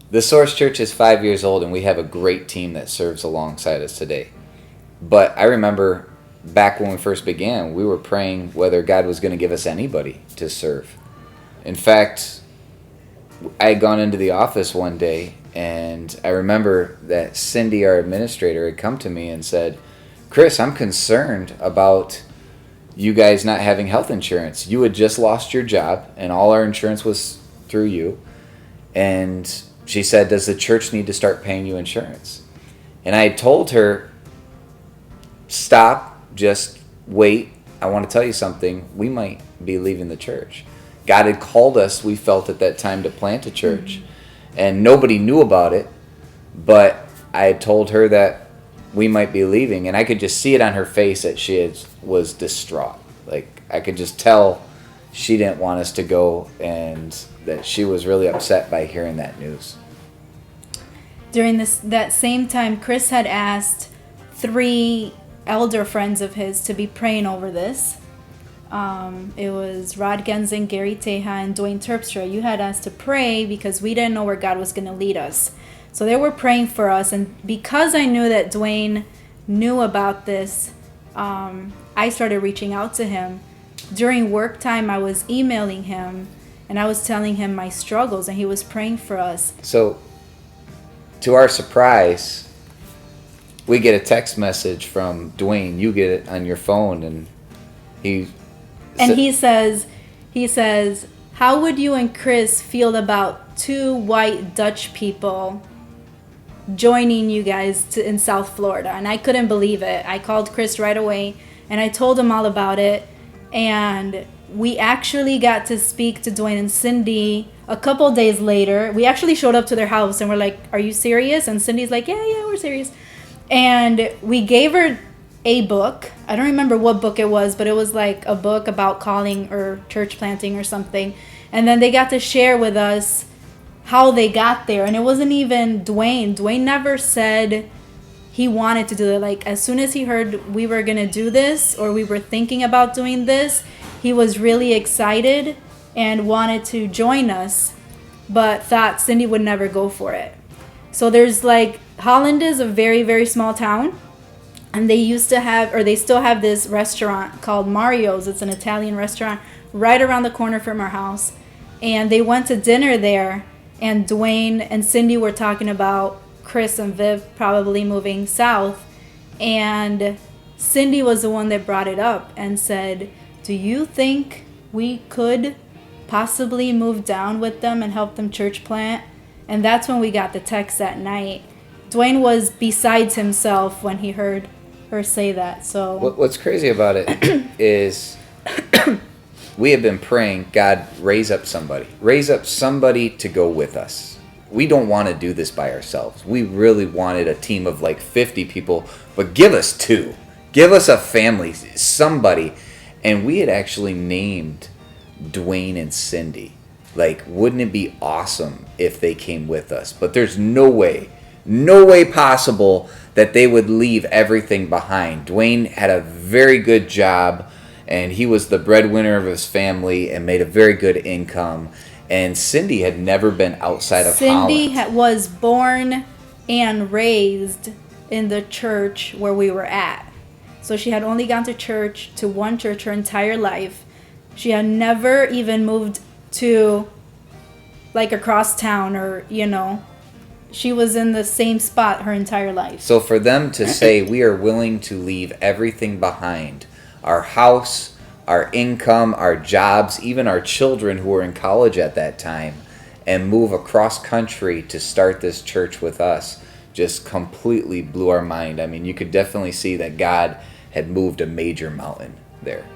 The Source Church is 5 years old, and we have a great team that serves alongside us today. But I remember back when we first began, we were praying whether God was going to give us anybody to serve. In fact, I had gone into the office one day, and I remember that Cindy, our administrator, had come to me and said, Chris, I'm concerned about you guys not having health insurance. You had just lost your job, and all our insurance was through you. And she said, does the church need to start paying you insurance? And I had told her, stop, just wait. I want to tell you something. We might be leaving the church. God had called us, we felt at that time, to plant a church. And nobody knew about it, but I had told her that we might be leaving. And I could just see it on her face that was distraught. Like, I could just tell she didn't want us to go, and that she was really upset by hearing that news. During that same time, Chris had asked 3 elder friends of his to be praying over this. It was Rod Genzen, Gary Teja, and Dwayne Terpstra. You had asked to pray because we didn't know where God was going to lead us. So they were praying for us, and because I knew that Dwayne knew about this, I started reaching out to him. During work time, I was emailing him, and I was telling him my struggles, and he was praying for us. So, to our surprise, we get a text message from Dwayne. You get it on your phone, and he says, how would you and Chris feel about 2 white Dutch people joining you guys in South Florida? And I couldn't believe it. I called Chris right away, and I told him all about it. And we actually got to speak to Dwayne and Cindy a couple days later. We actually showed up to their house, and we're like, are you serious? And Cindy's like, yeah, we're serious. And we gave her a book. I don't remember what book it was, but it was like a book about calling or church planting or something. And then they got to share with us how they got there. And it wasn't even Dwayne. Dwayne never said he wanted to do it. Like, as soon as he heard we were going to do this, or we were thinking about doing this, he was really excited and wanted to join us, but thought Cindy would never go for it. So there's like, Holland is a very, very small town. And they used to have, or they still have, this restaurant called Mario's. It's an Italian restaurant right around the corner from our house. And they went to dinner there, and Dwayne and Cindy were talking about Chris and Viv probably moving south. And Cindy was the one that brought it up and said, do you think we could possibly move down with them and help them church plant? And that's when we got the text that night. Dwayne was besides himself when he heard her say that. So what's crazy about it is we have been praying, God, raise up somebody to go with us. We don't want to do this by ourselves. We really wanted a team of like 50 people, but give us 2. Give us a family, somebody. And we had actually named Dwayne and Cindy. Like, wouldn't it be awesome if they came with us? But there's no way possible that they would leave everything behind. Dwayne had a very good job, and he was the breadwinner of his family and made a very good income. And Cindy had never been outside of Holland. Cindy was born and raised in the church where we were at. So she had only gone to one church her entire life. She had never even moved to like across town, or, she was in the same spot her entire life. So for them to say, we are willing to leave everything behind, our house, our income, our jobs, even our children who were in college at that time, and move across country to start this church with us, just completely blew our mind. I mean, you could definitely see that God had moved a major mountain there.